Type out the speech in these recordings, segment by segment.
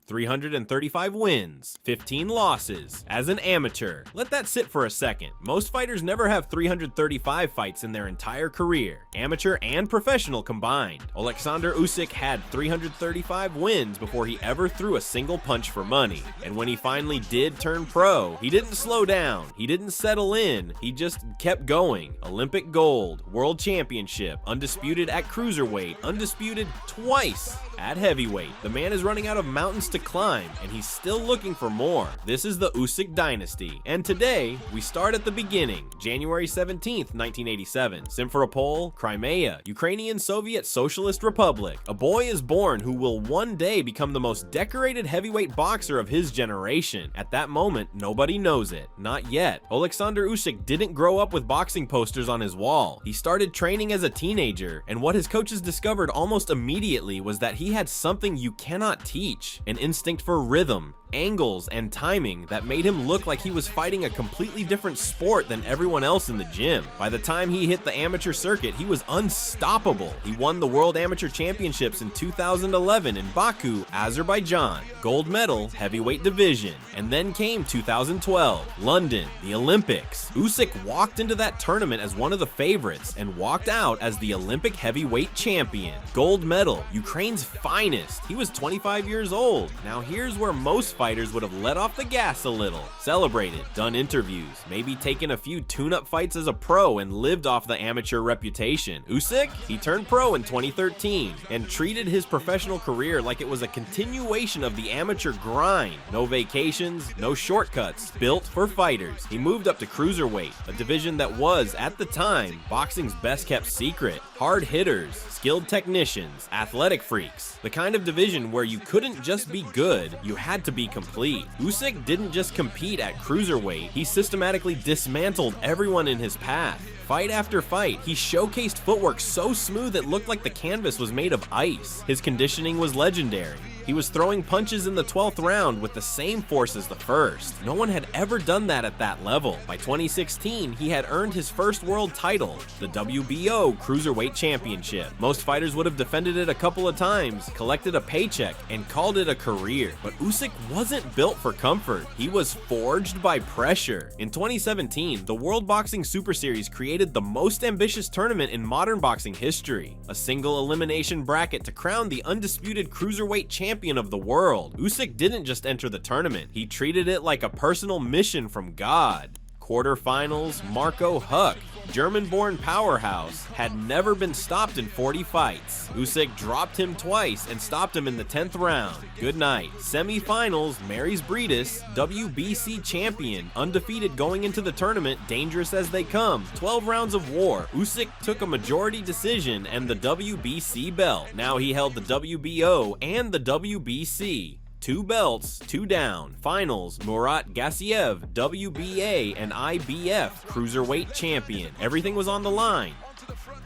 335 wins, 15 losses. As an amateur, let that sit for a second. Most fighters never have 335 fights in their entire career, amateur and professional combined. Oleksandr Usyk had 335 wins before he ever threw a single punch for money. And when he finally did turn pro, he didn't slow down, he didn't settle in, he just kept going. Olympic gold, world championship, undisputed at cruiserweight, undisputed twice at heavyweight. The man is running out of mountains to climb, and he's still looking for more. This is the Usyk Dynasty, and today we start at the beginning, January 17th, 1987. Simferopol, Crimea, Ukrainian Soviet Socialist Republic. A boy is born who will one day become the most decorated heavyweight boxer of his generation. At that moment, nobody knows it. Not yet. Oleksandr Usyk didn't grow up with boxing posters on his wall. He started training as a teenager, and what his coaches discovered almost immediately was that he had something you cannot teach, an instinct for rhythm, angles, and timing that made him look like he was fighting a completely different sport than everyone else in the gym. By the time he hit the amateur circuit, he was unstoppable. He won the World Amateur Championships in 2011 in Baku, Azerbaijan, gold medal, heavyweight division, and then came 2012, London, the Olympics. Usyk walked into that tournament as one of the favorites and walked out as the Olympic heavyweight champion. Gold medal, Ukraine's finest. He was 25 years old. Now here's where most fighters would have let off the gas a little, celebrated, done interviews, maybe taken a few tune-up fights as a pro and lived off the amateur reputation. Usyk, he turned pro in 2013 and treated his professional career like it was a continuation of the amateur grind. No vacations, no shortcuts, built for fighters. He moved up to cruiserweight, a division that was, at the time, boxing's best-kept secret. Hard hitters, skilled technicians, athletic freaks, the kind of division where you couldn't just be good, you had to be complete. Usyk didn't just compete at cruiserweight, he systematically dismantled everyone in his path. Fight after fight, he showcased footwork so smooth it looked like the canvas was made of ice. His conditioning was legendary. He was throwing punches in the 12th round with the same force as the first. No one had ever done that at that level. By 2016, he had earned his first world title, the WBO Cruiserweight Championship. Most fighters would have defended it a couple of times, collected a paycheck, and called it a career. But Usyk wasn't built for comfort. He was forged by pressure. In 2017, the World Boxing Super Series created the most ambitious tournament in modern boxing history. A single elimination bracket to crown the undisputed Cruiserweight champion of the world. Usyk didn't just enter the tournament, he treated it like a personal mission from God. Quarterfinals, Marco Huck, German-born powerhouse, had never been stopped in 40 fights. Usyk dropped him twice and stopped him in the 10th round. Good night. Semi-finals, Mairis Briedis, WBC champion, undefeated going into the tournament, dangerous as they come. 12 rounds of war. Usyk took a majority decision and the WBC belt. Now he held the WBO and the WBC. 2 belts, 2 down. Finals, Murat Gassiev, WBA and IBF Cruiserweight champion. Everything was on the line.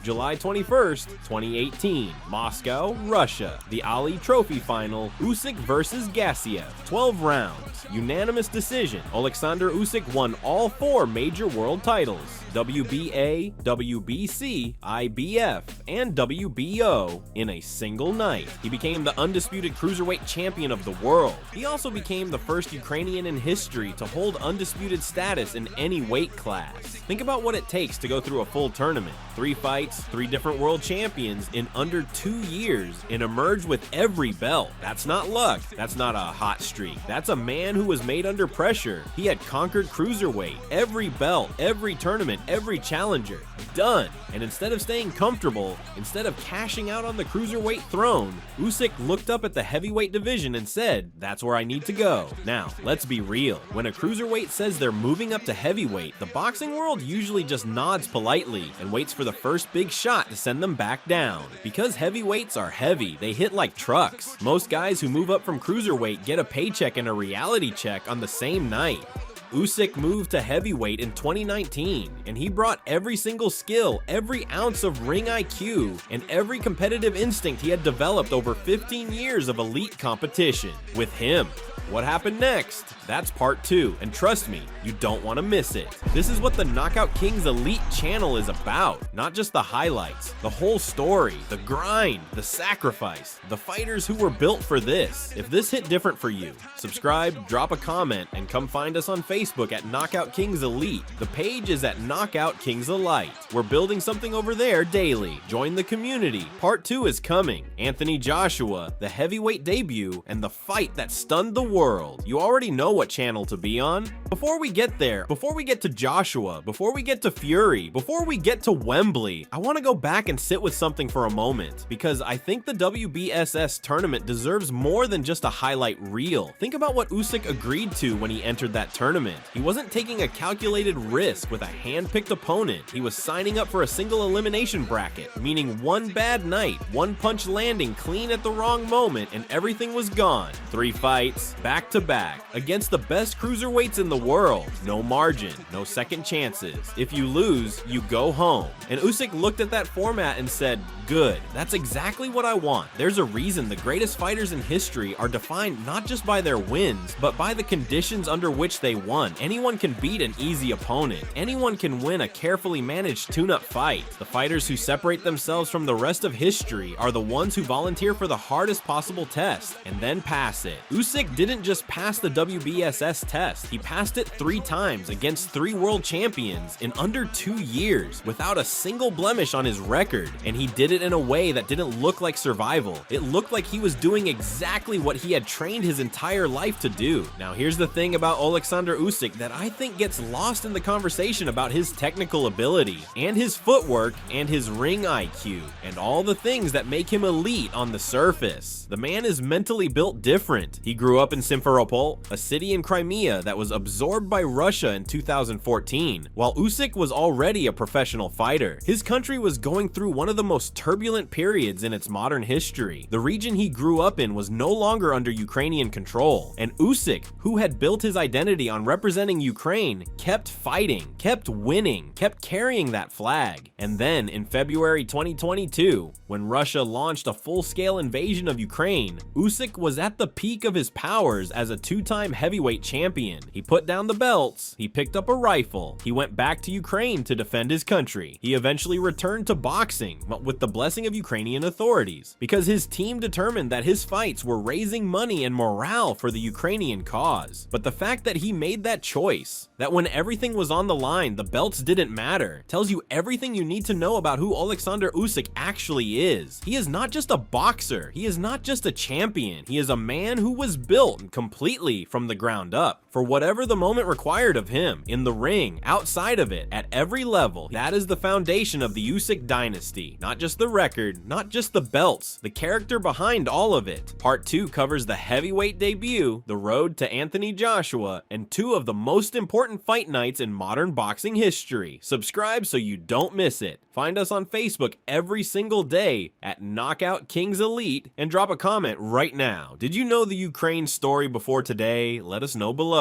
July 21st, 2018, Moscow, Russia. The Ali Trophy Final, Usyk versus Gassiev. 12 rounds, unanimous decision. Oleksandr Usyk won all 4 major world titles. WBA, WBC, IBF, and WBO in a single night. He became the undisputed cruiserweight champion of the world. He also became the first Ukrainian in history to hold undisputed status in any weight class. Think about what it takes to go through a full tournament. 3 fights, 3 different world champions in under 2 years, and emerge with every belt. That's not luck. That's not a hot streak. That's a man who was made under pressure. He had conquered cruiserweight, every belt, every tournament, every challenger. Done. And instead of staying comfortable, instead of cashing out on the cruiserweight throne, Usyk looked up at the heavyweight division and said, that's where I need to go. Now, let's be real. When a cruiserweight says they're moving up to heavyweight, the boxing world usually just nods politely and waits for the first big shot to send them back down. Because heavyweights are heavy, they hit like trucks. Most guys who move up from cruiserweight get a paycheck and a reality check on the same night. Usyk moved to heavyweight in 2019, and he brought every single skill, every ounce of ring IQ, and every competitive instinct he had developed over 15 years of elite competition with him. What happened next? That's part 2, and trust me, you don't want to miss it. This is what the Knockout Kings Elite channel is about. Not just the highlights, the whole story, the grind, the sacrifice, the fighters who were built for this. If this hit different for you, subscribe, drop a comment, and come find us on Facebook at Knockout Kings Elite. The page is at Knockout Kings Elite. We're building something over there daily. Join the community. Part 2 is coming. Anthony Joshua, the heavyweight debut, and the fight that stunned the world. You already know what channel to be on. Before we get there, before we get to Joshua, before we get to Fury, before we get to Wembley, I want to go back and sit with something for a moment, because I think the WBSS tournament deserves more than just a highlight reel. Think about what Usyk agreed to when he entered that tournament. He wasn't taking a calculated risk with a hand-picked opponent. He was signing up for a single elimination bracket, meaning one bad night, one punch landing clean at the wrong moment, and everything was gone. 3 fights, back-to-back, against the best cruiserweights in the world. No margin, no second chances. If you lose, you go home. And Usyk looked at that format and said, good, that's exactly what I want. There's a reason the greatest fighters in history are defined not just by their wins, but by the conditions under which they won. Anyone can beat an easy opponent. Anyone can win a carefully managed tune-up fight. The fighters who separate themselves from the rest of history are the ones who volunteer for the hardest possible test and then pass it. Usyk didn't just pass the WBSS test, he passed it 3 times against 3 world champions in under 2 years without a single blemish on his record, and he did it in a way that didn't look like survival. It looked like he was doing exactly what he had trained his entire life to do. Now here's the thing about Oleksandr Usyk that I think gets lost in the conversation about his technical ability and his footwork and his ring IQ and all the things that make him elite on the surface. The man is mentally built different. He grew up in Simferopol, a city in Crimea that was absorbed by Russia in 2014, while Usyk was already a professional fighter. His country was going through one of the most turbulent periods in its modern history. The region he grew up in was no longer under Ukrainian control, and Usyk, who had built his identity on representing Ukraine, kept fighting, kept winning, kept carrying that flag. And then in February 2022, when Russia launched a full-scale invasion of Ukraine, Usyk was at the peak of his powers as a 2-time heavyweight champion. He put down the belts, he picked up a rifle, he went back to Ukraine to defend his country. He eventually returned to boxing, but with the blessing of Ukrainian authorities, because his team determined that his fights were raising money and morale for the Ukrainian cause. But the fact that he made that choice, that when everything was on the line, the belts didn't matter, tells you everything you need to know about who Oleksandr Usyk actually is. He is not just a boxer, he is not just a champion, he is a man who was built completely from the ground up for whatever the moment required of him, in the ring, outside of it, at every level. That is the foundation of the Usyk Dynasty. Not just the record, not just the belts, the character behind all of it. Part 2 covers the heavyweight debut, the road to Anthony Joshua, and 2 of the most important fight nights in modern boxing history. Subscribe so you don't miss it. Find us on Facebook every single day at Knockout Kings Elite, and drop a comment right now. Did you know the Ukraine story before today? Let us know below.